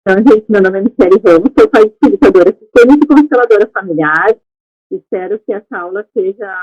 Então, gente, meu nome é Michele Ramos, sou facilitadora sistêmica e consteladora familiar. Espero que essa aula seja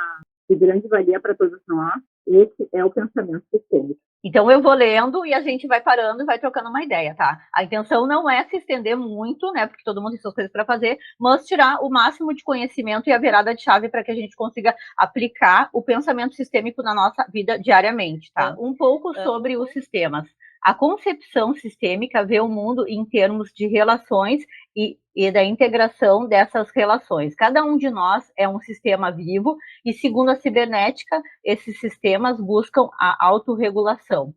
de grande valia para todos nós. Esse é o pensamento sistêmico. Então eu vou lendo e a gente vai parando e vai trocando uma ideia, tá? A intenção não é se estender muito, né? Porque todo mundo tem suas coisas para fazer, mas tirar o máximo de conhecimento e a virada de chave para que a gente consiga aplicar o pensamento sistêmico na nossa vida diariamente, tá? Um pouco sobre os sistemas. A concepção sistêmica vê o mundo em termos de relações e da integração dessas relações. Cada um de nós é um sistema vivo e, segundo a cibernética, esses sistemas buscam a autorregulação.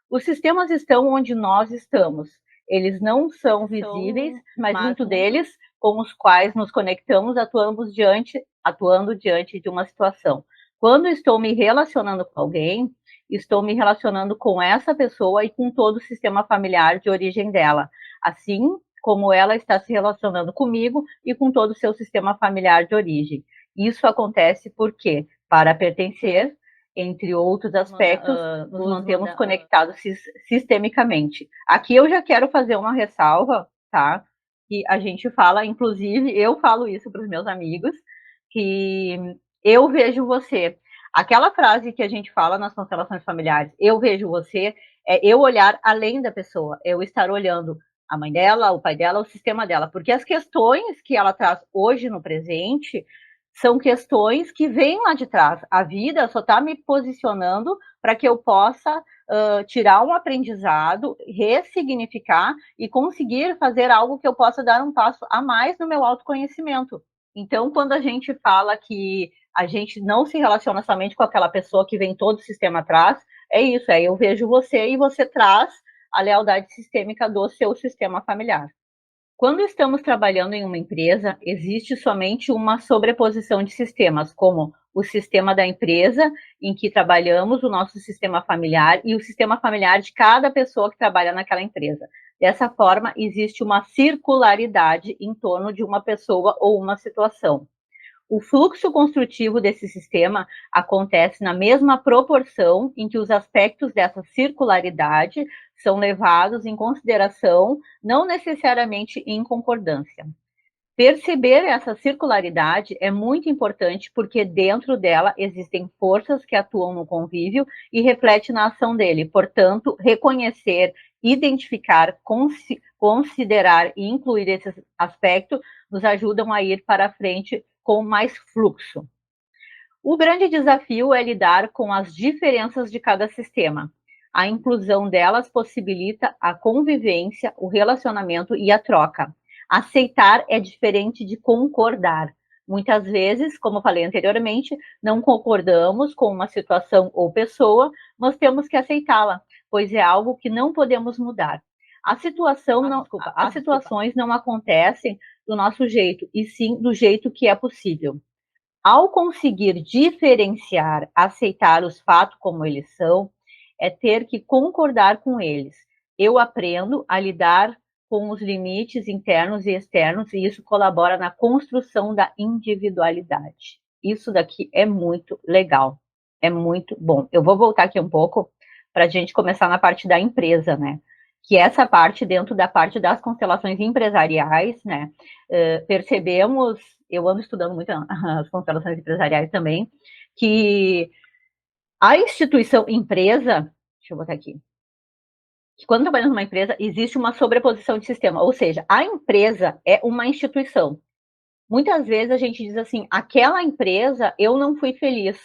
Os sistemas estão onde nós estamos. Eles não são visíveis, mas muito deles, com os quais nos conectamos, atuando diante de uma situação. Quando estou me relacionando com alguém, estou me relacionando com essa pessoa e com todo o sistema familiar de origem dela, assim como ela está se relacionando comigo e com todo o seu sistema familiar de origem. Isso acontece porque, para pertencer, entre outros aspectos, nos mantemos conectados sistemicamente. Aqui eu já quero fazer uma ressalva, tá? Que a gente fala, inclusive, eu falo isso para os meus amigos, que eu vejo você. Aquela frase que a gente fala nas constelações familiares, eu vejo você, é eu olhar além da pessoa, eu estar olhando a mãe dela, o pai dela, o sistema dela, porque as questões que ela traz hoje no presente são questões que vêm lá de trás. A vida só está me posicionando para que eu possa tirar um aprendizado, ressignificar e conseguir fazer algo que eu possa dar um passo a mais no meu autoconhecimento. Então, quando a gente fala que a gente não se relaciona somente com aquela pessoa que vem todo o sistema atrás, é isso, eu vejo você e você traz a lealdade sistêmica do seu sistema familiar. Quando estamos trabalhando em uma empresa, existe somente uma sobreposição de sistemas, como o sistema da empresa em que trabalhamos, o nosso sistema familiar e o sistema familiar de cada pessoa que trabalha naquela empresa. Dessa forma, existe uma circularidade em torno de uma pessoa ou uma situação. O fluxo construtivo desse sistema acontece na mesma proporção em que os aspectos dessa circularidade são levados em consideração, não necessariamente em concordância. Perceber essa circularidade é muito importante porque dentro dela existem forças que atuam no convívio e refletem na ação dele. Portanto, reconhecer, identificar, considerar e incluir esses aspectos nos ajudam a ir para frente com mais fluxo. O grande desafio é lidar com as diferenças de cada sistema. A inclusão delas possibilita a convivência, o relacionamento e a troca. Aceitar é diferente de concordar. Muitas vezes, como eu falei anteriormente, não concordamos com uma situação ou pessoa, mas temos que aceitá-la, pois é algo que não podemos mudar. As situações não acontecem do nosso jeito, e sim do jeito que é possível. Ao conseguir diferenciar, aceitar os fatos como eles são, é ter que concordar com eles. Eu aprendo a lidar com os limites internos e externos, e isso colabora na construção da individualidade. Isso daqui é muito legal, é muito bom. Eu vou voltar aqui um pouco para a gente começar na parte da empresa, né? Que essa parte, dentro da parte das constelações empresariais, né? Percebemos, eu ando estudando muito as constelações empresariais também, que a instituição empresa, deixa eu botar aqui, que quando trabalhamos numa empresa, existe uma sobreposição de sistema, ou seja, a empresa é uma instituição. Muitas vezes a gente diz assim, aquela empresa eu não fui feliz,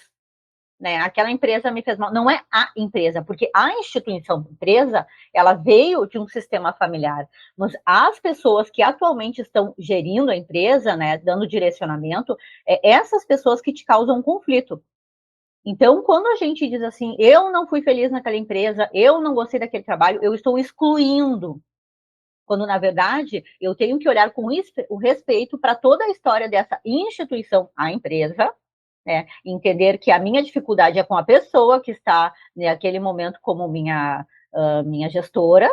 né? Aquela empresa me fez mal. Não é a empresa, porque a instituição empresa, ela veio de um sistema familiar, mas as pessoas que atualmente estão gerindo a empresa, né, dando direcionamento, essas pessoas que te causam conflito. Então, quando a gente diz assim, eu não fui feliz naquela empresa, eu não gostei daquele trabalho, eu estou excluindo. Quando, na verdade, eu tenho que olhar com o respeito para toda a história dessa instituição, a empresa, né? Entender que a minha dificuldade é com a pessoa que está naquele momento como minha gestora,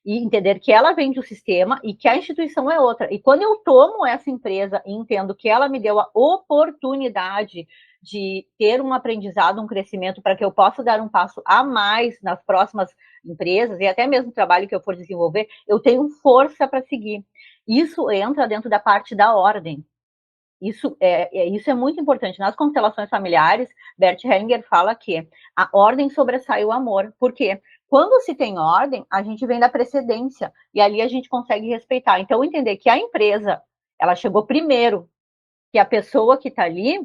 e entender que ela vem do sistema e que a instituição é outra. E quando eu tomo essa empresa e entendo que ela me deu a oportunidade de ter um aprendizado, um crescimento, para que eu possa dar um passo a mais nas próximas empresas e até mesmo o trabalho que eu for desenvolver, eu tenho força para seguir. Isso entra dentro da parte da ordem. Isso é muito importante. Nas constelações familiares, Bert Hellinger fala que a ordem sobressai o amor. Por quê? Quando se tem ordem, a gente vem da precedência e ali a gente consegue respeitar. Então, entender que a empresa, ela chegou primeiro, que a pessoa que está ali,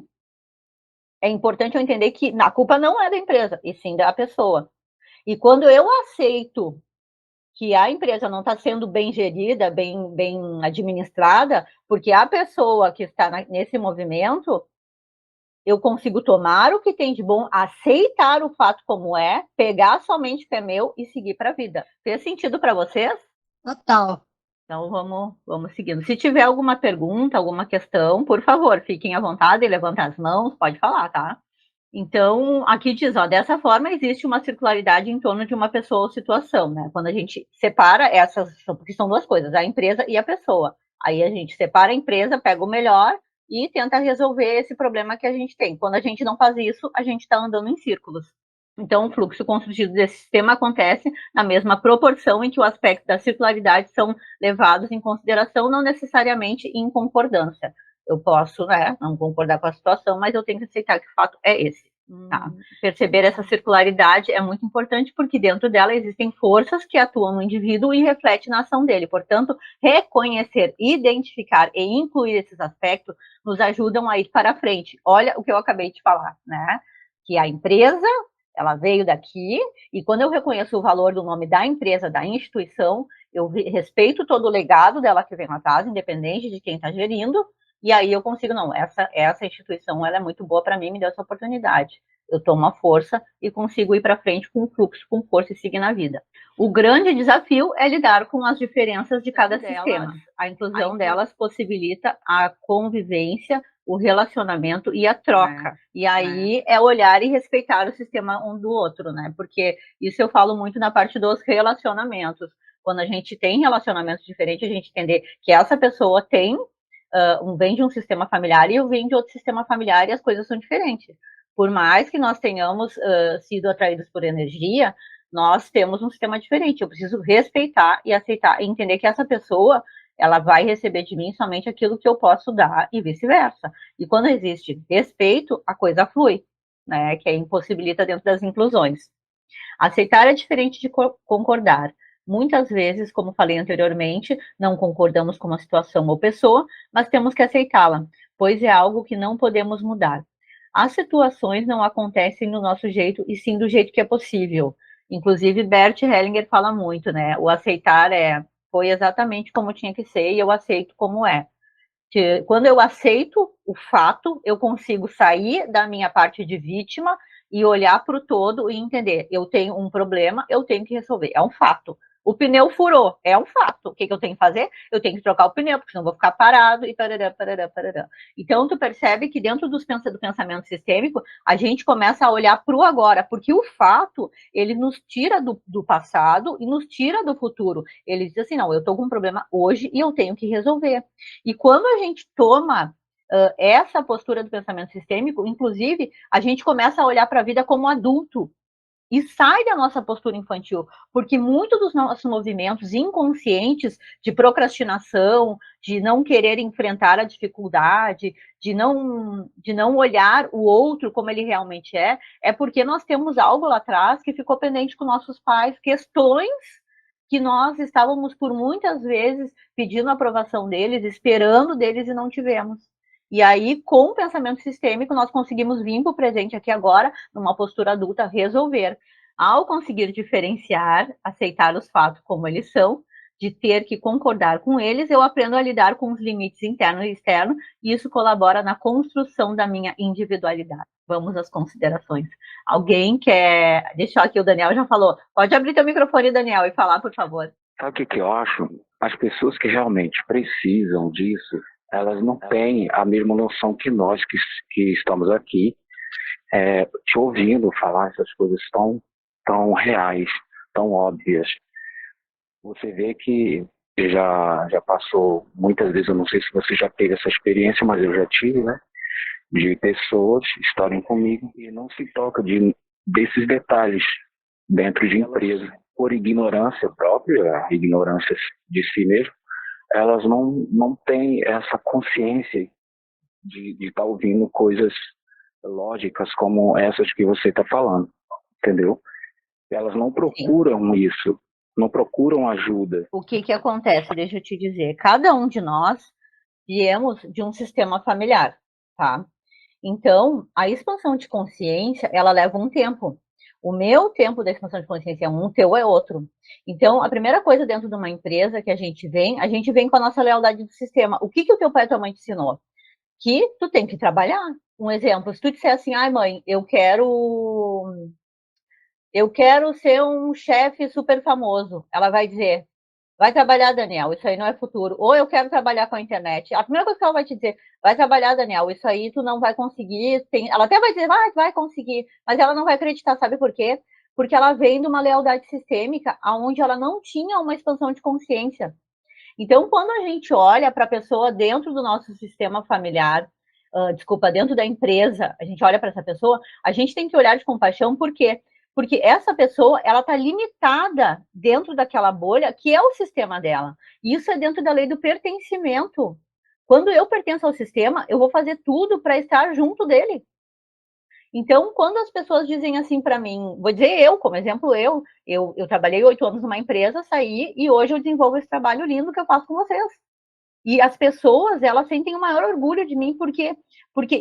é importante eu entender que a culpa não é da empresa, e sim da pessoa. E quando eu aceito que a empresa não está sendo bem gerida, bem administrada, porque a pessoa que está nesse movimento, eu consigo tomar o que tem de bom, aceitar o fato como é, pegar somente o que é meu e seguir para a vida. Fez sentido para vocês? Total. Então vamos seguindo. Se tiver alguma pergunta, alguma questão, por favor, fiquem à vontade, levantem as mãos, pode falar, tá? Então, aqui diz, ó, dessa forma existe uma circularidade em torno de uma pessoa ou situação, né? Quando a gente separa essas, porque são duas coisas, a empresa e a pessoa. Aí a gente separa a empresa, pega o melhor e tenta resolver esse problema que a gente tem. Quando a gente não faz isso, a gente está andando em círculos. Então, o fluxo construtido desse sistema acontece na mesma proporção em que o aspecto da circularidade são levados em consideração, não necessariamente em concordância. Eu posso, né, não concordar com a situação, mas eu tenho que aceitar que o fato é esse. Tá? Perceber essa circularidade é muito importante porque dentro dela existem forças que atuam no indivíduo e refletem na ação dele. Portanto, reconhecer, identificar e incluir esses aspectos nos ajudam a ir para frente. Olha o que eu acabei de falar, né? Que a empresa, ela veio daqui, e quando eu reconheço o valor do nome da empresa, da instituição, eu respeito todo o legado dela que vem lá atrás, independente de quem está gerindo, e aí eu consigo, não, essa instituição ela é muito boa para mim, me deu essa oportunidade. Eu tomo a força e consigo ir para frente com fluxo, com força e seguir na vida. O grande desafio é lidar com as diferenças de cada sistema. A inclusão delas possibilita a convivência, o relacionamento e a troca. E aí é olhar e respeitar o sistema um do outro, né? Porque isso eu falo muito na parte dos relacionamentos. Quando a gente tem relacionamentos diferentes, a gente entender que essa pessoa tem vem de um sistema familiar e eu venho de outro sistema familiar e as coisas são diferentes. Por mais que nós tenhamos sido atraídos por energia, nós temos um sistema diferente. Eu preciso respeitar e aceitar e entender que essa pessoa, ela vai receber de mim somente aquilo que eu posso dar e vice-versa. E quando existe respeito, a coisa flui, né? Que impossibilita dentro das inclusões. Aceitar é diferente de concordar. Muitas vezes, como falei anteriormente, não concordamos com uma situação ou pessoa, mas temos que aceitá-la, pois é algo que não podemos mudar. As situações não acontecem do nosso jeito, e sim do jeito que é possível. Inclusive, Bert Hellinger fala muito, né? O aceitar foi exatamente como tinha que ser, e eu aceito como é. Que quando eu aceito o fato, eu consigo sair da minha parte de vítima e olhar para o todo e entender, eu tenho um problema, eu tenho que resolver, é um fato. O pneu furou, é um fato. O que eu tenho que fazer? Eu tenho que trocar o pneu, porque senão eu vou ficar parado e parará, parará, parará. Então, tu percebe que dentro do pensamento sistêmico, a gente começa a olhar para o agora, porque o fato, ele nos tira do passado e nos tira do futuro. Ele diz assim, não, eu estou com um problema hoje e eu tenho que resolver. E quando a gente toma essa postura do pensamento sistêmico, inclusive, a gente começa a olhar para a vida como adulto e sai da nossa postura infantil, porque muitos dos nossos movimentos inconscientes de procrastinação, de não querer enfrentar a dificuldade, de não olhar o outro como ele realmente é porque nós temos algo lá atrás que ficou pendente com nossos pais, questões que nós estávamos por muitas vezes pedindo a aprovação deles, esperando deles e não tivemos. E aí, com o pensamento sistêmico, nós conseguimos vir para o presente aqui agora, numa postura adulta, resolver. Ao conseguir diferenciar, aceitar os fatos como eles são, de ter que concordar com eles, eu aprendo a lidar com os limites interno e externo, e isso colabora na construção da minha individualidade. Vamos às considerações. Alguém quer... Deixa aqui, o Daniel já falou. Pode abrir teu microfone, Daniel, e falar, por favor. Sabe o que eu acho? As pessoas que realmente precisam disso, elas não têm a mesma noção que nós que estamos aqui te ouvindo falar essas coisas tão reais, tão óbvias. Você vê que já passou muitas vezes, eu não sei se você já teve essa experiência, mas eu já tive, né? de pessoas estarem comigo e não se toca desses detalhes dentro de empresa. Por ignorância própria, ignorância de si mesmo, elas não têm essa consciência de estar ouvindo coisas lógicas como essas que você está falando, entendeu? Elas não procuram isso, não procuram ajuda. O que acontece? Deixa eu te dizer. Cada um de nós viemos de um sistema familiar, tá? Então, a expansão de consciência, ela leva um tempo. O meu tempo da expansão de consciência é um, o teu é outro. Então, a primeira coisa dentro de uma empresa que a gente vem com a nossa lealdade do sistema. O que o teu pai e tua mãe te ensinou? Que tu tem que trabalhar. Um exemplo, se tu disser assim, ai mãe, eu quero ser um chefe super famoso. Ela vai dizer, vai trabalhar, Daniel, isso aí não é futuro. Ou eu quero trabalhar com a internet. A primeira coisa que ela vai te dizer, vai trabalhar, Daniel, isso aí tu não vai conseguir. Ela até vai dizer, vai conseguir, mas ela não vai acreditar, sabe por quê? Porque ela vem de uma lealdade sistêmica, onde ela não tinha uma expansão de consciência. Então, quando a gente olha para a pessoa dentro do nosso sistema familiar, dentro da empresa, a gente olha para essa pessoa, a gente tem que olhar de compaixão, por quê? Porque essa pessoa, ela está limitada dentro daquela bolha que é o sistema dela. E isso é dentro da lei do pertencimento. Quando eu pertenço ao sistema, eu vou fazer tudo para estar junto dele. Então, quando as pessoas dizem assim para mim, vou dizer eu, como exemplo, eu trabalhei 8 anos numa empresa, saí e hoje eu desenvolvo esse trabalho lindo que eu faço com vocês. E as pessoas, elas sentem o maior orgulho de mim, porque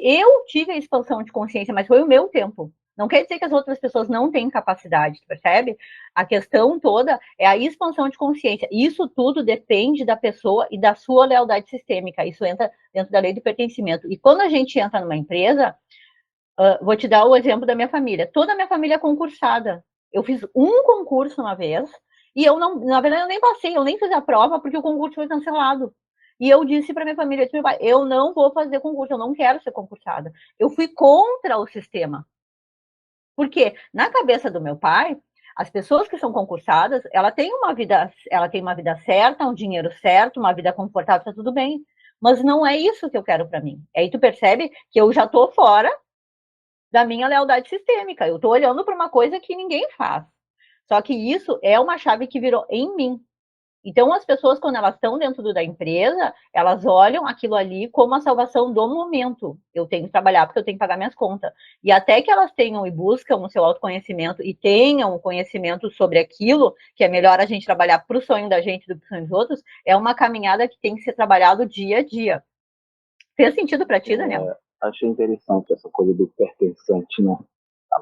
eu tive a expansão de consciência, mas foi o meu tempo. Não quer dizer que as outras pessoas não têm capacidade, percebe? A questão toda é a expansão de consciência. Isso tudo depende da pessoa e da sua lealdade sistêmica. Isso entra dentro da lei do pertencimento. E quando a gente entra numa empresa, vou te dar o exemplo da minha família. Toda a minha família é concursada. Eu fiz um concurso uma vez e eu não, na verdade, eu nem passei, eu nem fiz a prova porque o concurso foi cancelado. E eu disse para minha família, meu pai, eu não vou fazer concurso, eu não quero ser concursada. Eu fui contra o sistema. Porque na cabeça do meu pai, as pessoas que são concursadas, ela tem uma vida certa, um dinheiro certo, uma vida confortável, tá tudo bem. Mas não é isso que eu quero para mim. Aí tu percebe que eu já tô fora da minha lealdade sistêmica. Eu estou olhando para uma coisa que ninguém faz. Só que isso é uma chave que virou em mim. Então, as pessoas, quando elas estão dentro da empresa, elas olham aquilo ali como a salvação do momento. Eu tenho que trabalhar porque eu tenho que pagar minhas contas. E até que elas tenham e buscam o seu autoconhecimento e tenham o conhecimento sobre aquilo, que é melhor a gente trabalhar para o sonho da gente do que para os sonhos dos outros, é uma caminhada que tem que ser trabalhado dia a dia. Fez sentido para ti, Daniel? Achei interessante essa coisa do pertencente, né? A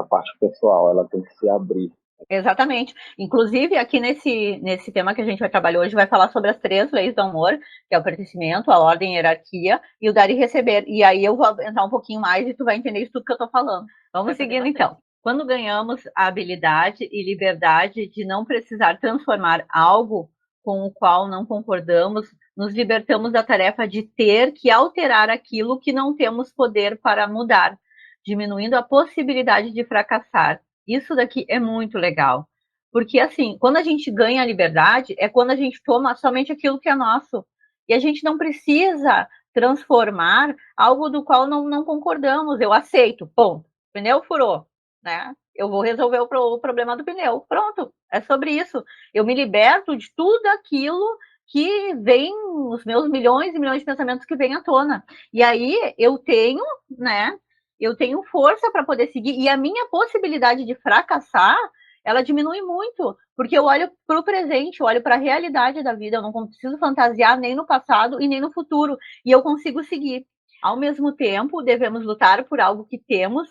parte pessoal, ela tem que se abrir. Exatamente. Inclusive, aqui nesse tema que a gente vai trabalhar hoje, vai falar sobre as 3 leis do amor, que é o pertencimento, a ordem, a hierarquia e o dar e receber. E aí eu vou entrar um pouquinho mais e tu vai entender isso tudo que eu tô falando. Vamos seguindo, então. Quando ganhamos a habilidade e liberdade de não precisar transformar algo com o qual não concordamos, nos libertamos da tarefa de ter que alterar aquilo que não temos poder para mudar, diminuindo a possibilidade de fracassar. Isso daqui é muito legal. Porque, assim, quando a gente ganha a liberdade, é quando a gente toma somente aquilo que é nosso. E a gente não precisa transformar algo do qual não concordamos. Eu aceito, ponto. O pneu furou, né? Eu vou resolver o problema do pneu. Pronto, é sobre isso. Eu me liberto de tudo aquilo que vem, os meus milhões e milhões de pensamentos que vêm à tona. E aí eu tenho, né? Eu tenho força para poder seguir, e a minha possibilidade de fracassar, ela diminui muito, porque eu olho para o presente, eu olho para a realidade da vida, eu não preciso fantasiar nem no passado e nem no futuro, e eu consigo seguir. Ao mesmo tempo, devemos lutar por algo que temos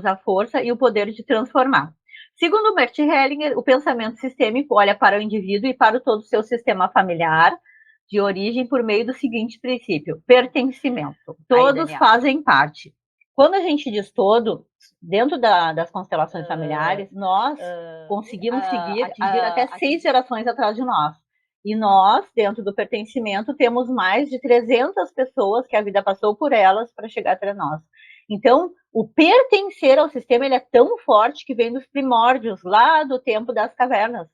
a força e o poder de transformar. Segundo Bert Hellinger, o pensamento sistêmico olha para o indivíduo e para todo o seu sistema familiar de origem por meio do seguinte princípio: pertencimento. Todos fazem parte. Quando a gente diz todo, dentro das constelações familiares, nós conseguimos atingir até 6 gerações atrás de nós. E nós, dentro do pertencimento, temos mais de 300 pessoas que a vida passou por elas para chegar até nós. Então, o pertencer ao sistema, ele é tão forte que vem dos primórdios, lá do tempo das cavernas,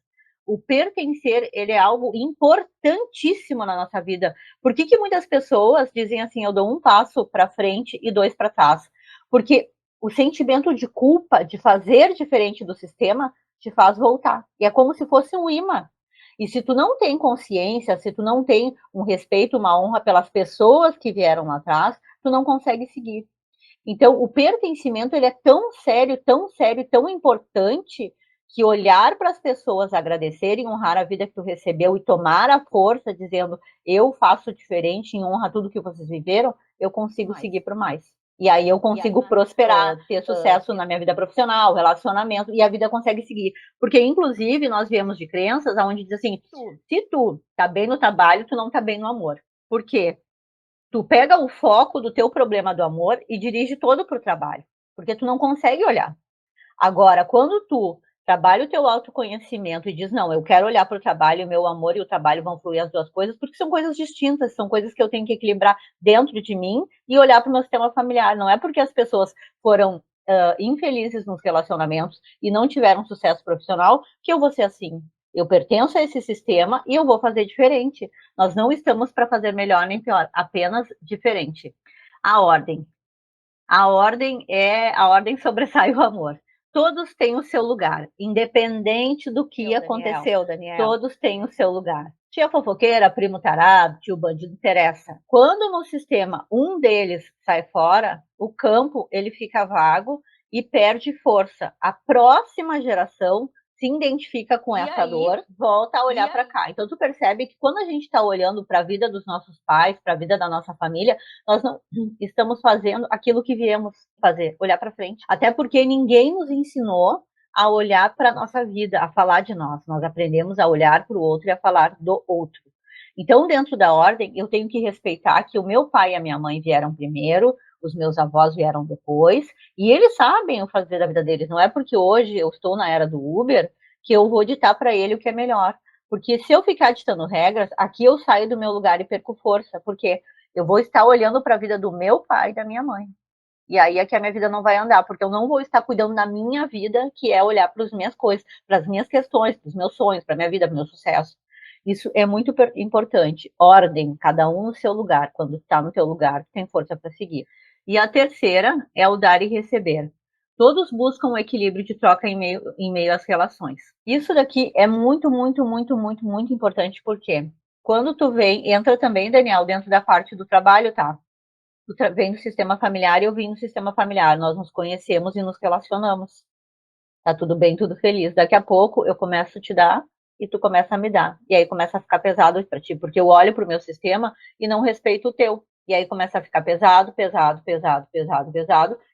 O pertencer, ele é algo importantíssimo na nossa vida. Por que muitas pessoas dizem assim, eu dou um passo para frente e 2 para trás? Porque o sentimento de culpa, de fazer diferente do sistema, te faz voltar. E é como se fosse um imã. E se tu não tem consciência, se tu não tem um respeito, uma honra pelas pessoas que vieram lá atrás, tu não consegue seguir. Então, o pertencimento, ele é tão sério, tão importante, que olhar para as pessoas, agradecerem, honrar a vida que tu recebeu e tomar a força, dizendo, eu faço diferente em honra a tudo que vocês viveram, eu consigo seguir por mais. E aí eu consigo prosperar, ter sucesso na minha vida profissional, relacionamento, e a vida consegue seguir. Porque, inclusive, nós viemos de crenças onde diz assim, se tu tá bem no trabalho, tu não tá bem no amor. Por quê? Tu pega o foco do teu problema do amor e dirige todo para o trabalho, porque tu não consegue olhar. Agora, quando tu trabalha o teu autoconhecimento e diz, não, eu quero olhar para o trabalho, o meu amor e o trabalho vão fluir as duas coisas, porque são coisas distintas, são coisas que eu tenho que equilibrar dentro de mim e olhar para o meu sistema familiar. Não é porque as pessoas foram infelizes nos relacionamentos e não tiveram sucesso profissional que eu vou ser assim. Eu pertenço a esse sistema e eu vou fazer diferente. Nós não estamos para fazer melhor nem pior, apenas diferente. A ordem. A ordem sobressai o amor. Todos têm o seu lugar, independente do que aconteceu, Daniel. Todos têm o seu lugar. Tia fofoqueira, primo tarado, tio bandido, interessa. Quando no sistema um deles sai fora, o campo ele fica vago e perde força. A próxima geração se identifica com essa dor, volta a olhar para cá. Então tu percebe que quando a gente está olhando para a vida dos nossos pais, para a vida da nossa família, nós não estamos fazendo aquilo que viemos fazer, olhar para frente. Até porque ninguém nos ensinou a olhar para a nossa vida, a falar de nós. Nós aprendemos a olhar para o outro e a falar do outro. Então, dentro da ordem, eu tenho que respeitar que o meu pai e a minha mãe vieram primeiro, os meus avós vieram depois, e eles sabem o fazer da vida deles. Não é porque hoje eu estou na era do Uber que eu vou ditar para ele o que é melhor. Porque se eu ficar ditando regras, aqui eu saio do meu lugar e perco força, porque eu vou estar olhando para a vida do meu pai e da minha mãe. E aí é que a minha vida não vai andar, porque eu não vou estar cuidando da minha vida, que é olhar para as minhas coisas, para as minhas questões, para os meus sonhos, para a minha vida, para o meu sucesso. Isso é muito importante. Ordem, cada um no seu lugar. Quando está no teu lugar, tem força para seguir. E a terceira é o dar e receber. Todos buscam o equilíbrio de troca em meio às relações. Isso daqui é muito importante, porque quando tu entra também, Daniel, dentro da parte do trabalho, tá? Tu vem do sistema familiar e eu vim do sistema familiar. Nós nos conhecemos e nos relacionamos. Tá tudo bem, tudo feliz. Daqui a pouco eu começo a te dar e tu começa a me dar. E aí começa a ficar pesado para ti, porque eu olho pro meu sistema e não respeito o teu. E aí começa a ficar pesado,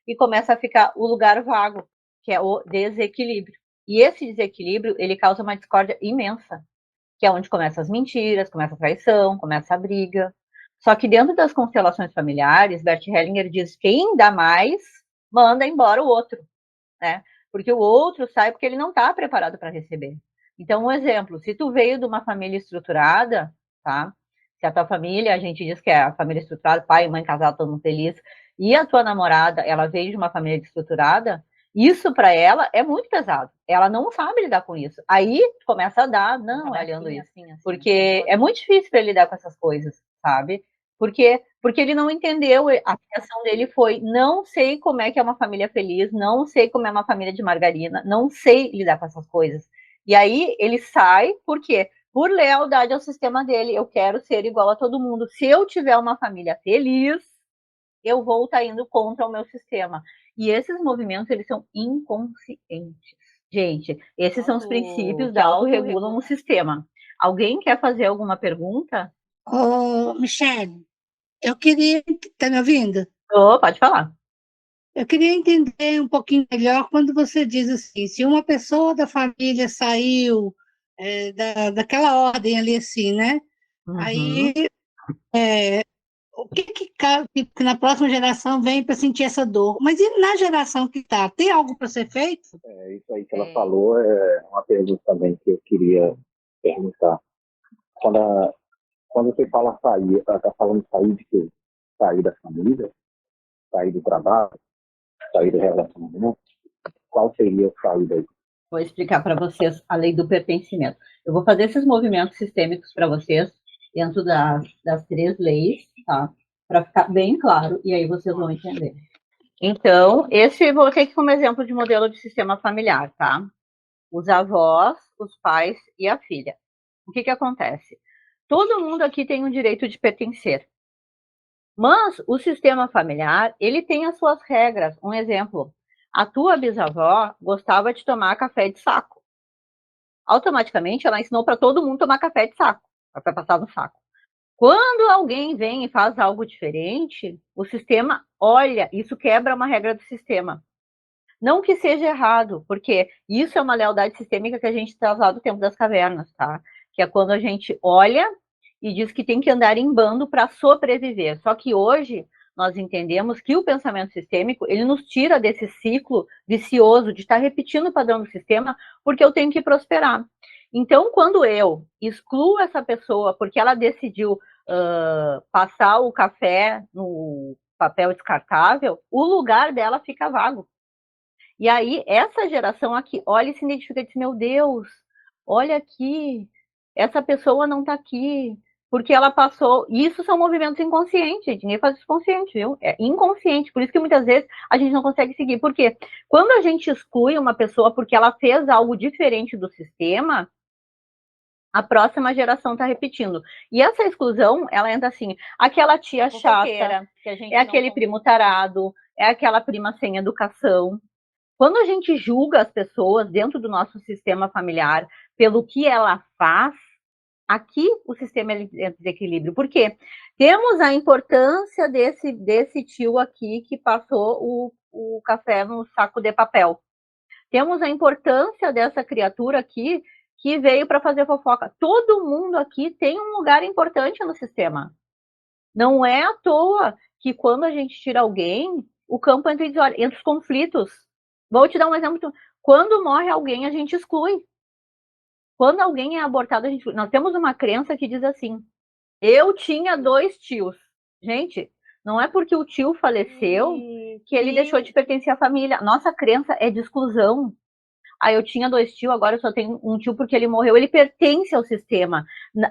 e começa a ficar o lugar vago, que é o desequilíbrio. E esse desequilíbrio, ele causa uma discórdia imensa, que é onde começam as mentiras, começa a traição, começa a briga. Só que dentro das constelações familiares, Bert Hellinger diz que quem dá mais, manda embora o outro, né? Porque o outro sai porque ele não está preparado para receber. Então, um exemplo, se tu veio de uma família estruturada, tá? Se a tua família, a gente diz que é a família estruturada, pai, mãe, casado, todo mundo feliz, e a tua namorada, ela veio de uma família estruturada, isso para ela é muito pesado. Ela não sabe lidar com isso. Aí começa a dar, não, olhando isso. Porque é muito difícil para ele lidar com essas coisas, sabe? Porque ele não entendeu, a criação dele foi, não sei como é que é uma família feliz, não sei como é uma família de margarina, não sei lidar com essas coisas. E aí ele sai, por quê? Por lealdade ao sistema dele, eu quero ser igual a todo mundo. Se eu tiver uma família feliz, eu vou estar indo contra o meu sistema. E esses movimentos, eles são inconscientes. Gente, esses são os princípios que autorregulam o sistema. Alguém quer fazer alguma pergunta? Ô, Michele, eu queria. Tá me ouvindo? Oh, pode falar. Eu queria entender um pouquinho melhor quando você diz assim: se uma pessoa da família saiu daquela ordem ali, assim, né? Uhum. Aí, o que na próxima geração vem para sentir essa dor? Mas e na geração que está? Tem algo para ser feito? Isso aí que ela falou é uma pergunta também que eu queria perguntar. Quando você fala sair, ela está falando sair de quê? Sair da família? Sair do trabalho? Sair do relacionamento? Qual seria a saída aí? Vou explicar para vocês a lei do pertencimento. Eu vou fazer esses movimentos sistêmicos para vocês dentro das 3 leis, tá? Para ficar bem claro, e aí vocês vão entender. Então, esse vou ter aqui como exemplo de modelo de sistema familiar, tá? Os avós, os pais e a filha. O que acontece? Todo mundo aqui tem o direito de pertencer. Mas o sistema familiar, ele tem as suas regras. Um exemplo, a tua bisavó gostava de tomar café de saco. Automaticamente, ela ensinou para todo mundo tomar café de saco, para passar no saco. Quando alguém vem e faz algo diferente, o sistema olha, isso quebra uma regra do sistema. Não que seja errado, porque isso é uma lealdade sistêmica que a gente traz lá do tempo das cavernas, tá? Que é quando a gente olha e diz que tem que andar em bando para sobreviver. Só que hoje nós entendemos que o pensamento sistêmico, ele nos tira desse ciclo vicioso de estar repetindo o padrão do sistema, porque eu tenho que prosperar. Então, quando eu excluo essa pessoa porque ela decidiu passar o café no papel descartável, o lugar dela fica vago. E aí, essa geração aqui olha e se identifica e diz, meu Deus, olha aqui, essa pessoa não está aqui, porque ela passou... Isso são movimentos inconscientes, gente, ninguém faz isso consciente, viu? É inconsciente, por isso que muitas vezes a gente não consegue seguir. Por quê? Quando a gente exclui uma pessoa porque ela fez algo diferente do sistema, a próxima geração está repetindo. E essa exclusão, ela entra assim, aquela tia chata, é aquele primo tarado, é aquela prima sem educação. Quando a gente julga as pessoas dentro do nosso sistema familiar pelo que ela faz, aqui o sistema entra em desequilíbrio. Por quê? Temos a importância desse tio aqui que passou o café no saco de papel. Temos a importância dessa criatura aqui que veio para fazer fofoca. Todo mundo aqui tem um lugar importante no sistema. Não é à toa que quando a gente tira alguém, o campo entra entre os conflitos. Vou te dar um exemplo. Quando morre alguém, a gente exclui. Quando alguém é abortado, a gente exclui. Nós temos uma crença que diz assim, eu tinha 2 tios. Gente, não é porque o tio faleceu que ele deixou de pertencer à família. Nossa crença é de exclusão. Ah, eu tinha 2 tios, agora eu só tenho um tio porque ele morreu. Ele pertence ao sistema.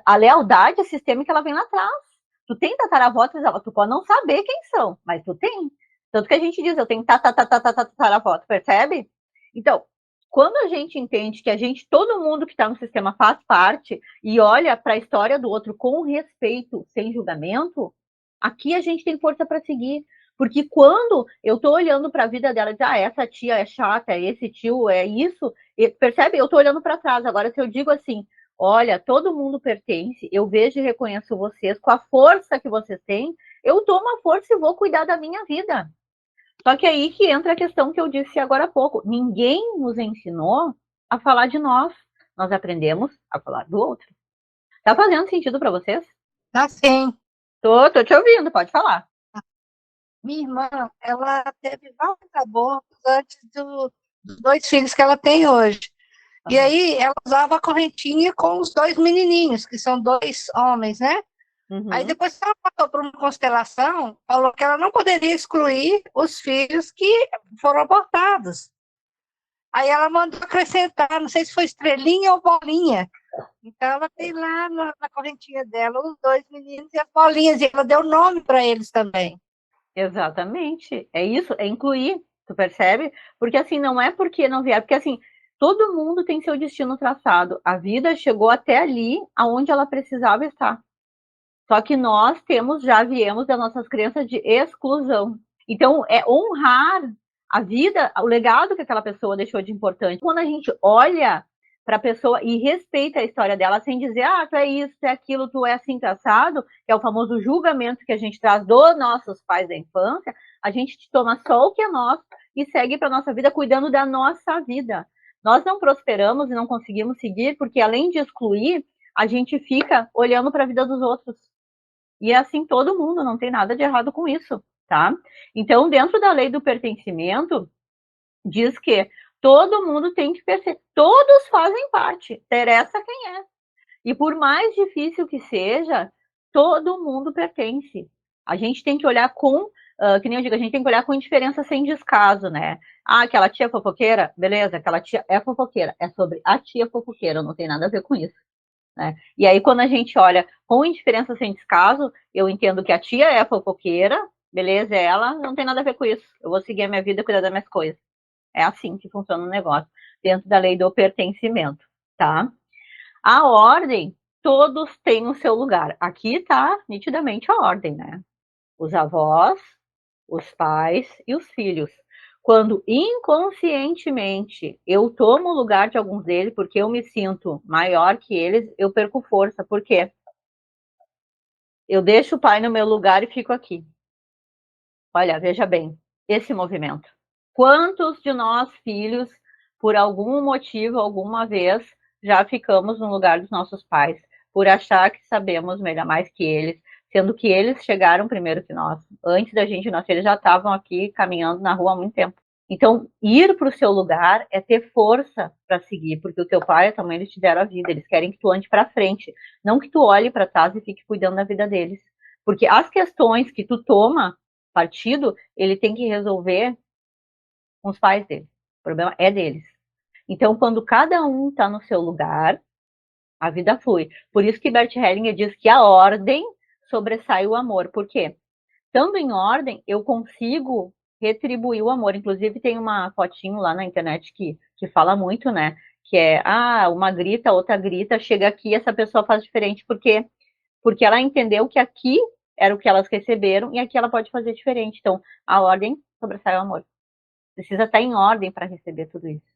A lealdade sistêmica, ela vem lá atrás. Tu tem tataravó, tu pode não saber quem são, mas tu tem. Tanto que a gente diz, eu tenho tataravó, tu percebe? Então, quando a gente entende que todo mundo que está no sistema faz parte e olha para a história do outro com respeito, sem julgamento, aqui a gente tem força para seguir. Porque quando eu estou olhando para a vida dela e diz, essa tia é chata, esse tio é isso, percebe? Eu estou olhando para trás. Agora, se eu digo assim, olha, todo mundo pertence, eu vejo e reconheço vocês com a força que vocês têm, eu tomo a força e vou cuidar da minha vida. Só que aí que entra a questão que eu disse agora há pouco. Ninguém nos ensinou a falar de nós. Nós aprendemos a falar do outro. Tá fazendo sentido para vocês? Tá sim. Tô te ouvindo, pode falar. Minha irmã, ela teve vários abortos antes dos 2 filhos que ela tem hoje. E aí, ela usava a correntinha com os 2 menininhos, que são 2 homens, né? Uhum. Aí, depois que ela passou por uma constelação, falou que ela não poderia excluir os filhos que foram abortados. Aí, ela mandou acrescentar, não sei se foi estrelinha ou bolinha. Então, ela tem lá na correntinha dela os 2 meninos e as bolinhas, e ela deu nome para eles também. Exatamente. É isso, é incluir, tu percebe? Porque assim, não é porque não vier, porque assim, todo mundo tem seu destino traçado. A vida chegou até ali, aonde ela precisava estar. Só que nós já viemos das nossas crenças de exclusão. Então, é honrar a vida, o legado que aquela pessoa deixou de importante. Quando a gente olha para a pessoa e respeita a história dela, sem dizer, tu é isso, tu é aquilo, tu é assim traçado, que é o famoso julgamento que a gente traz dos nossos pais da infância, a gente toma só o que é nosso e segue para a nossa vida, cuidando da nossa vida. Nós não prosperamos e não conseguimos seguir, porque além de excluir, a gente fica olhando para a vida dos outros. E é assim todo mundo, não tem nada de errado com isso, tá? Então, dentro da lei do pertencimento, diz que todo mundo tem que perceber, todos fazem parte, interessa quem é. E por mais difícil que seja, todo mundo pertence. A gente tem que olhar com que nem eu digo, a gente tem que olhar com indiferença sem descaso, né? Ah, aquela tia fofoqueira, beleza, aquela tia é fofoqueira, é sobre a tia fofoqueira, não tem nada a ver com isso, né? E aí, quando a gente olha com indiferença sem descaso, eu entendo que a tia é fofoqueira, beleza, é ela, não tem nada a ver com isso. Eu vou seguir a minha vida e cuidar das minhas coisas. É assim que funciona o negócio, dentro da lei do pertencimento, tá? A ordem, todos têm o seu lugar. Aqui tá nitidamente a ordem, né? Os avós, os pais e os filhos. Quando inconscientemente eu tomo o lugar de alguns deles porque eu me sinto maior que eles, eu perco força. Por quê? Eu deixo o pai no meu lugar e fico aqui. Olha, veja bem, esse movimento. Quantos de nós, filhos, por algum motivo, alguma vez, já ficamos no lugar dos nossos pais, por achar que sabemos melhor mais que eles, sendo que eles chegaram primeiro que nós. Antes da gente nascer, eles já estavam aqui caminhando na rua há muito tempo. Então, ir para o seu lugar é ter força para seguir, porque o teu pai e a tua mãe, eles te deram a vida, eles querem que tu ande para frente, não que tu olhe para trás e fique cuidando da vida deles. Porque as questões que tu toma partido, ele tem que resolver com os pais dele. O problema é deles. Então, quando cada um está no seu lugar, a vida flui. Por isso que Bert Hellinger diz que a ordem sobressai o amor. Por quê? Estando em ordem, eu consigo retribuir o amor. Inclusive, tem uma fotinho lá na internet que fala muito, né? Que é, uma grita, outra grita, chega aqui, essa pessoa faz diferente. Por quê? Porque ela entendeu que aqui era o que elas receberam e aqui ela pode fazer diferente. Então, a ordem sobressai o amor. Precisa estar em ordem para receber tudo isso.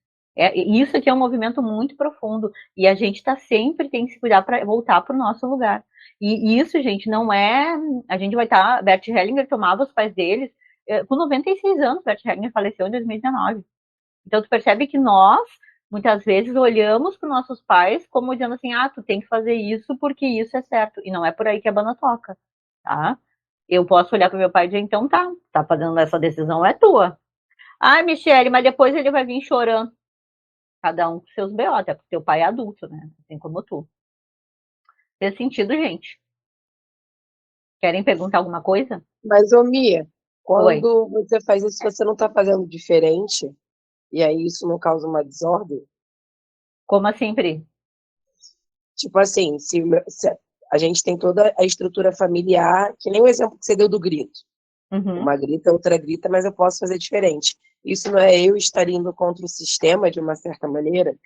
Isso aqui é um movimento muito profundo e a gente tem que se cuidar para voltar para o nosso lugar. E isso, gente, não é... A gente vai estar... Bert Hellinger tomava os pais deles com 96 anos. Bert Hellinger faleceu em 2019. Então, tu percebe que nós, muitas vezes, olhamos para os nossos pais como dizendo assim, tu tem que fazer isso porque isso é certo. E não é por aí que a banda toca, tá? Eu posso olhar para meu pai e dizer, então tá fazendo essa decisão, é tua. Ai, Michele, mas depois ele vai vir chorando. Cada um com seus BO, até porque teu pai é adulto, né? Assim como tu. Fez sentido, gente? Querem perguntar alguma coisa? Mas, ô Mia, Oi. quando você faz isso, você não está fazendo diferente, e aí isso não causa uma desordem? Como assim, Pri? Tipo assim, se a gente tem toda a estrutura familiar, que nem o exemplo que você deu do grito. Uhum. Uma grita, outra grita, mas eu posso fazer diferente. Isso não é eu estar indo contra o sistema de uma certa maneira?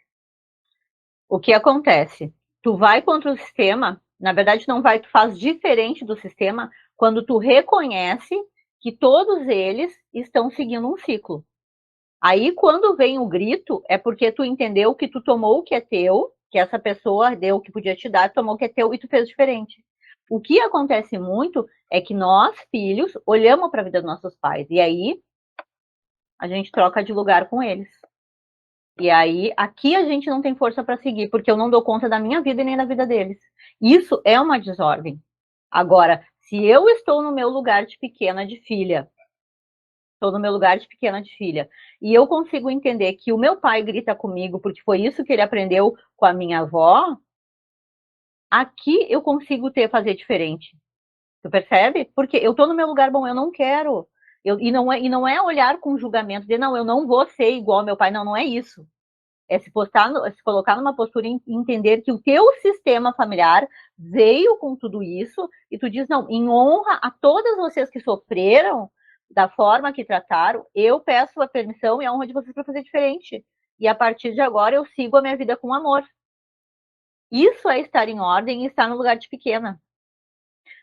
O que acontece? Tu vai contra o sistema, na verdade não vai, tu faz diferente do sistema quando tu reconhece que todos eles estão seguindo um ciclo. Aí, quando vem o grito, é porque tu entendeu que tu tomou o que é teu, que essa pessoa deu o que podia te dar, tomou o que é teu e tu fez diferente. O que acontece muito é que nós, filhos, olhamos para a vida dos nossos pais e aí a gente troca de lugar com eles. E aí, aqui a gente não tem força para seguir, porque eu não dou conta da minha vida e nem da vida deles. Isso é uma desordem. Agora, se eu estou no meu lugar de pequena de filha, estou no meu lugar de pequena de filha, e eu consigo entender que o meu pai grita comigo porque foi isso que ele aprendeu com a minha avó, aqui eu consigo fazer diferente. Tu percebe? Porque eu estou no meu lugar bom, eu não quero. E não é olhar com julgamento, de não, eu não vou ser igual ao meu pai, não é isso. É se colocar numa postura e entender que o teu sistema familiar veio com tudo isso, e tu diz, não, em honra a todas vocês que sofreram da forma que trataram, eu peço a permissão e a honra de vocês para fazer diferente. E a partir de agora eu sigo a minha vida com amor. Isso é estar em ordem e estar no lugar de pequena.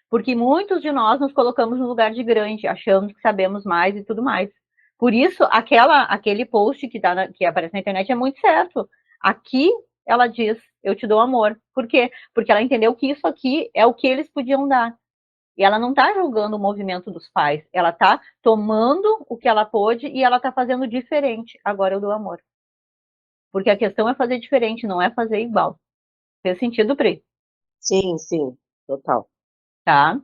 Porque muitos de nós nos colocamos no lugar de grande, achamos que sabemos mais e tudo mais. Por isso, aquele post que aparece na internet é muito certo. Aqui, ela diz, eu te dou amor. Por quê? Porque ela entendeu que isso aqui é o que eles podiam dar. E ela não está julgando o movimento dos pais. Ela está tomando o que ela pôde e ela está fazendo diferente. Agora eu dou amor. Porque a questão é fazer diferente, não é fazer igual. Fez sentido, Pri? Sim, sim, total. Tá?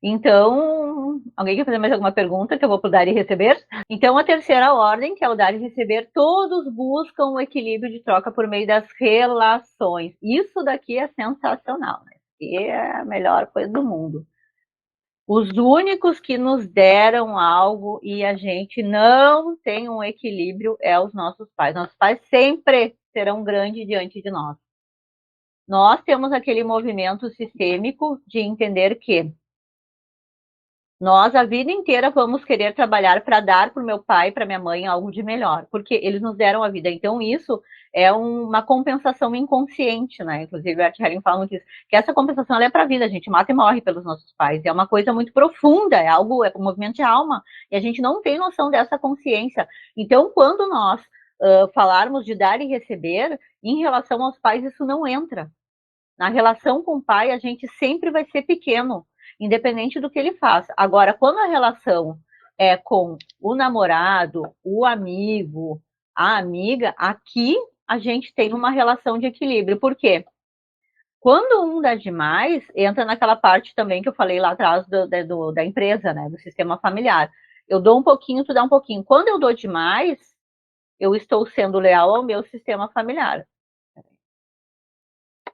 Então, alguém quer fazer mais alguma pergunta que eu vou pro dar e receber? Então, a terceira ordem, que é o dar e receber, todos buscam o equilíbrio de troca por meio das relações. Isso daqui é sensacional, né? E é a melhor coisa do mundo. Os únicos que nos deram algo e a gente não tem um equilíbrio é os nossos pais. Nossos pais sempre serão grandes diante de nós. Nós temos aquele movimento sistêmico de entender que nós, a vida inteira, vamos querer trabalhar para dar para o meu pai e para minha mãe algo de melhor, porque eles nos deram a vida. Então, isso é uma compensação inconsciente, né? Inclusive, a Tia Helen fala muito isso, que essa compensação ela é para a vida, a gente mata e morre pelos nossos pais. É uma coisa muito profunda, é algo, é um movimento de alma, e a gente não tem noção dessa consciência. Então, quando nós falarmos de dar e receber, em relação aos pais, isso não entra. Na relação com o pai, a gente sempre vai ser pequeno, independente do que ele faz. Agora, quando a relação é com o namorado, o amigo, a amiga, aqui a gente tem uma relação de equilíbrio. Por quê? Quando um dá demais, entra naquela parte também que eu falei lá atrás da empresa, né, do sistema familiar. Eu dou um pouquinho, tu dá um pouquinho. Quando eu dou demais, eu estou sendo leal ao meu sistema familiar.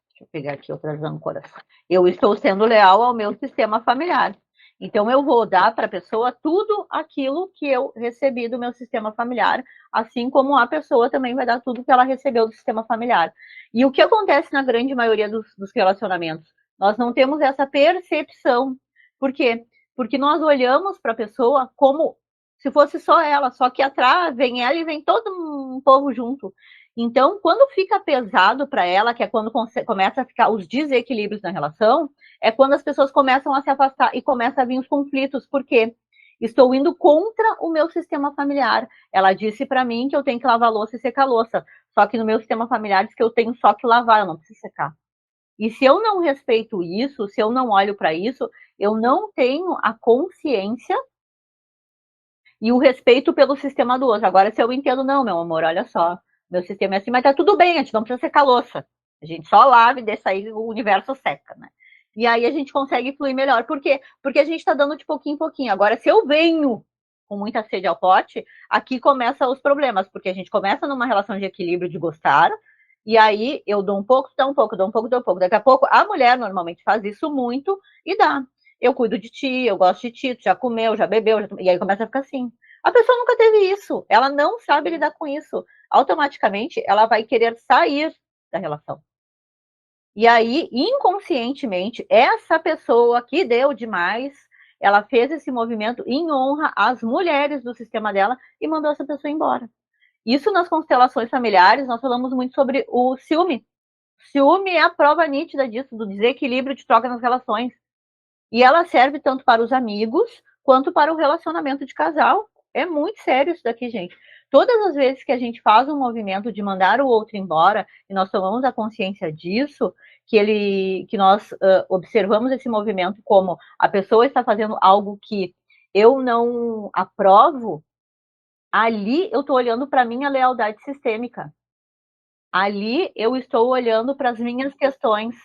Deixa eu pegar aqui outras âncoras. Eu estou sendo leal ao meu sistema familiar. Então, eu vou dar para a pessoa tudo aquilo que eu recebi do meu sistema familiar, assim como a pessoa também vai dar tudo que ela recebeu do sistema familiar. E o que acontece na grande maioria dos relacionamentos? Nós não temos essa percepção. Por quê? Porque nós olhamos para a pessoa como se fosse só ela, só que atrás vem ela e vem todo um povo junto. Então, quando fica pesado para ela, que é quando começa a ficar os desequilíbrios na relação, é quando as pessoas começam a se afastar e começam a vir os conflitos. Por quê? Estou indo contra o meu sistema familiar. Ela disse para mim que eu tenho que lavar louça e secar louça. Só que no meu sistema familiar diz que eu tenho só que lavar, eu não preciso secar. E se eu não respeito isso, se eu não olho para isso, eu não tenho a consciência e o respeito pelo sistema do outro. Agora, se eu entendo, não, meu amor, olha só, meu sistema é assim, mas tá tudo bem, a gente não precisa secar louça. A gente só lava e deixa aí, o universo seca, né? E aí a gente consegue fluir melhor. Por quê? Porque a gente tá dando de pouquinho em pouquinho. Agora, se eu venho com muita sede ao pote, aqui começam os problemas, porque a gente começa numa relação de equilíbrio, de gostar, e aí eu dou um pouco, dou um pouco, dou um pouco, dou um pouco. Daqui a pouco, a mulher normalmente faz isso muito e dá. Eu cuido de ti, eu gosto de ti, tu já comeu, já bebeu, e aí começa a ficar assim. A pessoa nunca teve isso, ela não sabe lidar com isso. Automaticamente, ela vai querer sair da relação. E aí, inconscientemente, essa pessoa que deu demais, ela fez esse movimento em honra às mulheres do sistema dela e mandou essa pessoa embora. Isso nas constelações familiares, nós falamos muito sobre o ciúme. Ciúme é a prova nítida disso, do desequilíbrio de troca nas relações. E ela serve tanto para os amigos quanto para o relacionamento de casal. É muito sério isso daqui, gente. Todas as vezes que a gente faz um movimento de mandar o outro embora, e nós tomamos a consciência disso, que nós observamos esse movimento como a pessoa está fazendo algo que eu não aprovo, ali eu estou olhando para a minha lealdade sistêmica. Ali eu estou olhando para as minhas questões.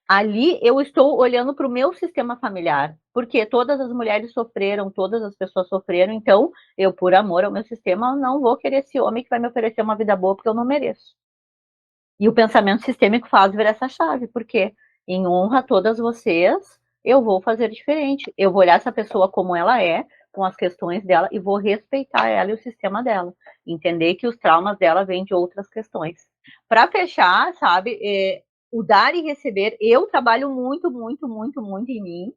Ali eu estou olhando para o meu sistema familiar, porque todas as mulheres sofreram, todas as pessoas sofreram, então eu, por amor ao meu sistema, não vou querer esse homem que vai me oferecer uma vida boa porque eu não mereço. E o pensamento sistêmico faz ver essa chave, porque em honra a todas vocês, eu vou fazer diferente. Eu vou olhar essa pessoa como ela é, com as questões dela, e vou respeitar ela e o sistema dela. Entender que os traumas dela vêm de outras questões. Para fechar, sabe, o dar e receber, eu trabalho muito, muito, muito, muito em mim.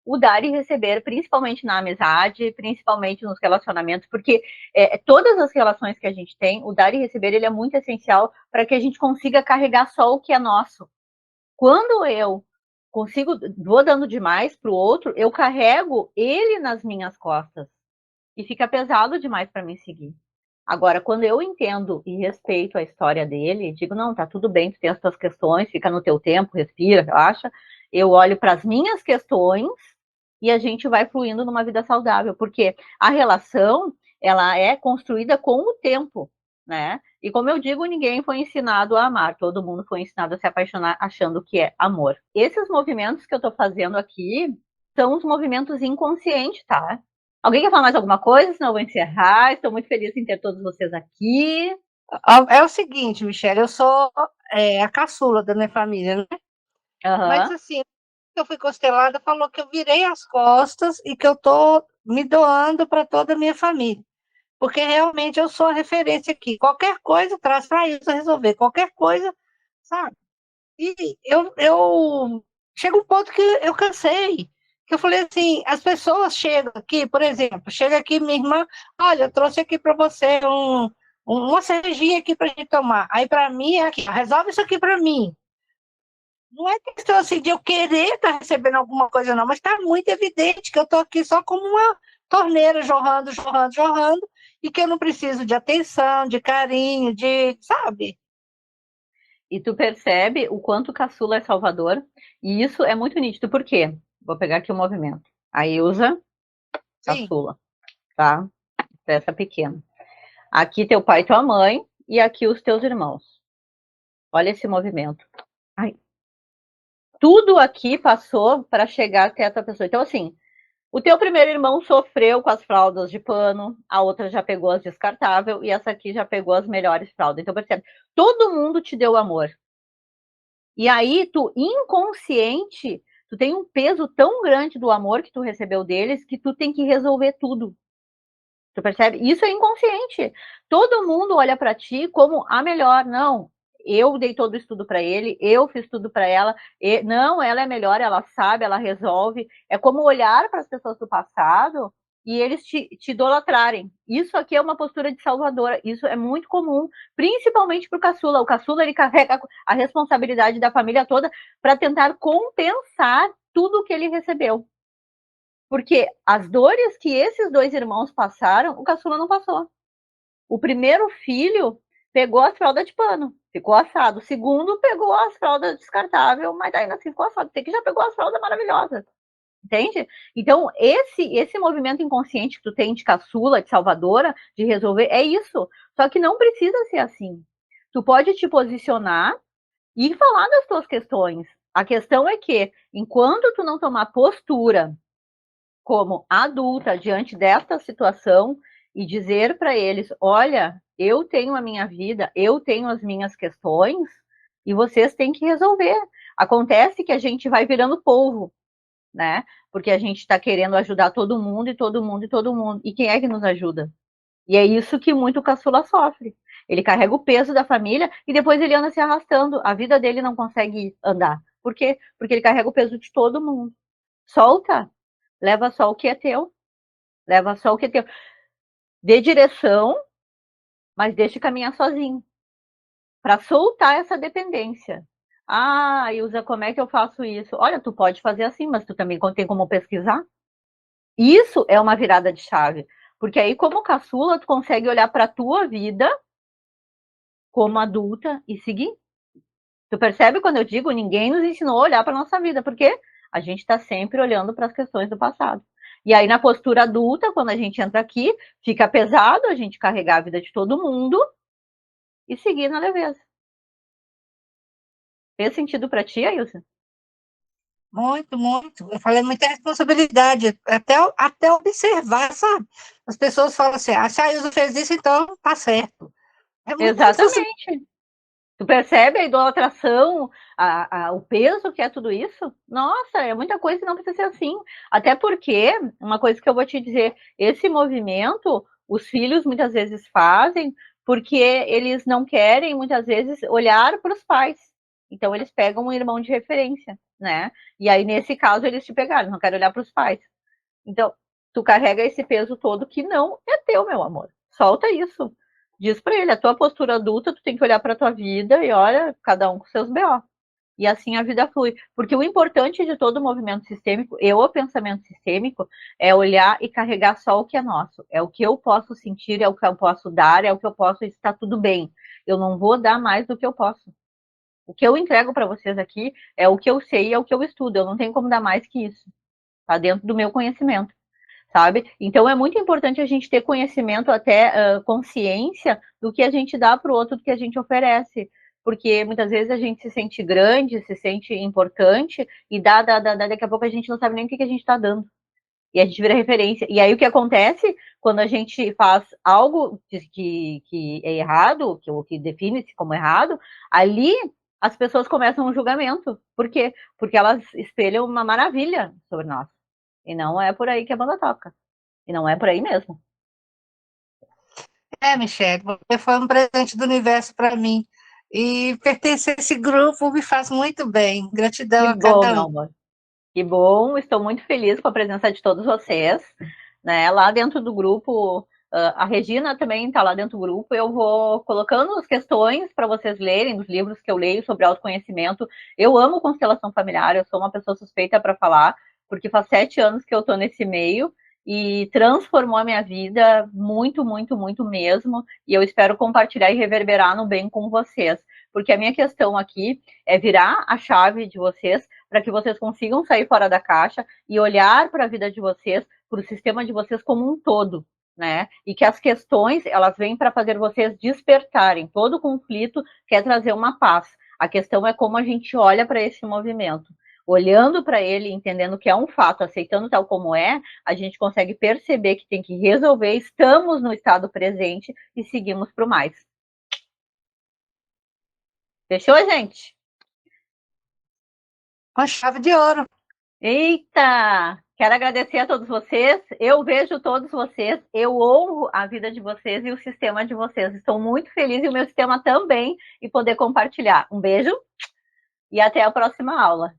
O dar e receber, principalmente na amizade, principalmente nos relacionamentos, porque todas as relações que a gente tem, o dar e receber, ele é muito essencial para que a gente consiga carregar só o que é nosso. Quando eu vou dando demais para o outro, eu carrego ele nas minhas costas e fica pesado demais para mim seguir. Agora, quando eu entendo e respeito a história dele, digo, não, tá tudo bem, tu tem as tuas questões, fica no teu tempo, respira, relaxa. Eu olho para as minhas questões e a gente vai fluindo numa vida saudável, porque a relação, ela é construída com o tempo, né? E como eu digo, ninguém foi ensinado a amar, todo mundo foi ensinado a se apaixonar achando que é amor. Esses movimentos que eu tô fazendo aqui são os movimentos inconscientes, tá? Alguém quer falar mais alguma coisa? Senão eu vou encerrar. Estou muito feliz em ter todos vocês aqui. É o seguinte, Michele, eu sou a caçula da minha família, né? Uhum. Mas assim, que eu fui constelada, falou que eu virei as costas e que eu estou me doando para toda a minha família. Porque realmente eu sou a referência aqui. Qualquer coisa traz para isso resolver. Qualquer coisa, sabe? E eu chega um ponto que eu cansei. Que eu falei assim, as pessoas chegam aqui, por exemplo, chega aqui minha irmã, olha, eu trouxe aqui para você uma cervejinha aqui para gente tomar. Aí para mim é aqui, resolve isso aqui para mim. Não é questão assim de eu querer estar recebendo alguma coisa, não, mas está muito evidente que eu estou aqui só como uma torneira jorrando, jorrando, jorrando, e que eu não preciso de atenção, de carinho, de, sabe? E tu percebe o quanto o caçula é salvador, e isso é muito nítido. Por quê? Vou pegar aqui o movimento. A Ilza, Sim. caçula, tá? Essa pequena. Aqui teu pai e tua mãe, e aqui os teus irmãos. Olha esse movimento. Ai. Tudo aqui passou para chegar até essa pessoa. Então, assim, o teu primeiro irmão sofreu com as fraldas de pano, a outra já pegou as descartáveis, e essa aqui já pegou as melhores fraldas. Então, percebe, todo mundo te deu amor. E aí, tu, inconsciente, tu tem um peso tão grande do amor que tu recebeu deles, que tu tem que resolver tudo. Tu percebe? Isso é inconsciente. Todo mundo olha para ti como a melhor. Não, eu dei todo o estudo para ele, eu fiz tudo para ela. Não, ela é melhor, ela sabe, ela resolve. É como olhar para as pessoas do passado e eles te idolatrarem. Isso aqui é uma postura de salvadora. Isso é muito comum, principalmente para o caçula. O caçula, ele carrega a responsabilidade da família toda para tentar compensar tudo que ele recebeu. Porque as dores que esses dois irmãos passaram, o caçula não passou. O primeiro filho pegou as fraldas de pano, ficou assado. O segundo pegou as fraldas descartáveis, mas ainda assim ficou assado. Tem que já pegou as fraldas maravilhosas. Entende? Então, esse movimento inconsciente que tu tem de caçula, de salvadora, de resolver, é isso. Só que não precisa ser assim. Tu pode te posicionar e falar das tuas questões. A questão é que, enquanto tu não tomar postura como adulta diante desta situação e dizer para eles, olha, eu tenho a minha vida, eu tenho as minhas questões e vocês têm que resolver. Acontece que a gente vai virando polvo, né? Porque a gente está querendo ajudar todo mundo e todo mundo e todo mundo. E quem é que nos ajuda? E é isso que muito o caçula sofre. Ele carrega o peso da família e depois ele anda se arrastando. A vida dele não consegue andar. Por quê? Porque ele carrega o peso de todo mundo. Solta. Leva só o que é teu. Leva só o que é teu. Dê direção, mas deixe caminhar sozinho. Para soltar essa dependência. Ah, Ilza, como é que eu faço isso? Olha, tu pode fazer assim, mas tu também tem como pesquisar. Isso é uma virada de chave. Porque aí, como caçula, tu consegue olhar para a tua vida como adulta e seguir. Tu percebe quando eu digo ninguém nos ensinou a olhar para nossa vida, porque a gente está sempre olhando para as questões do passado. E aí, na postura adulta, quando a gente entra aqui, fica pesado a gente carregar a vida de todo mundo e seguir na leveza. Fez sentido para ti, Ailson? Muito, muito. Eu falei muita responsabilidade, até observar, sabe? As pessoas falam assim, se a Ilza fez isso, então tá certo. É muita Exatamente. Tu percebe a idolatração, o peso que é tudo isso? Nossa, é muita coisa que não precisa ser assim. Até porque, uma coisa que eu vou te dizer, esse movimento, os filhos muitas vezes fazem porque eles não querem, muitas vezes, olhar para os pais. Então, eles pegam um irmão de referência, né? E aí, nesse caso, eles te pegaram, não querem olhar para os pais. Então, tu carrega esse peso todo que não é teu, meu amor. Solta isso. Diz para ele, a tua postura adulta, tu tem que olhar para tua vida e olha, cada um com seus BO. E assim a vida flui. Porque o importante de todo movimento sistêmico, e o pensamento sistêmico, é olhar e carregar só o que é nosso. É o que eu posso sentir, é o que eu posso dar, é o que eu posso, está tudo bem. Eu não vou dar mais do que eu posso. O que eu entrego para vocês aqui é o que eu sei, é o que eu estudo. Eu não tenho como dar mais que isso. Está dentro do meu conhecimento. Sabe? Então é muito importante a gente ter conhecimento, até consciência do que a gente dá para o outro, do que a gente oferece. Porque muitas vezes a gente se sente grande, se sente importante, e daqui a pouco a gente não sabe nem o que a gente está dando. E a gente vira referência. E aí o que acontece quando a gente faz algo que é errado, que define-se como errado, ali as pessoas começam um julgamento. Por quê? Porque elas espelham uma maravilha sobre nós. E não é por aí que a banda toca. E não é por aí mesmo. Michele, você foi um presente do universo para mim. E pertencer a esse grupo me faz muito bem. Gratidão Que a bom, cada meu um. amor. Que bom, estou muito feliz com a presença de todos vocês, né? Lá dentro do grupo, a Regina também está lá dentro do grupo. Eu vou colocando as questões para vocês lerem, dos livros que eu leio sobre autoconhecimento. Eu amo constelação familiar, eu sou uma pessoa suspeita para falar, porque faz 7 anos que eu estou nesse meio e transformou a minha vida muito, muito, muito mesmo. E eu espero compartilhar e reverberar no bem com vocês, porque a minha questão aqui é virar a chave de vocês para que vocês consigam sair fora da caixa e olhar para a vida de vocês, para o sistema de vocês como um todo, né? E que as questões, elas vêm para fazer vocês despertarem. Todo conflito quer trazer uma paz. A questão é como a gente olha para esse movimento. Olhando para ele, entendendo que é um fato, aceitando tal como é, a gente consegue perceber que tem que resolver, estamos no estado presente e seguimos para o mais. Fechou, gente? Com chave de ouro. Eita! Quero agradecer a todos vocês. Eu vejo todos vocês, eu honro a vida de vocês e o sistema de vocês. Estou muito feliz e o meu sistema também em poder compartilhar. Um beijo e até a próxima aula.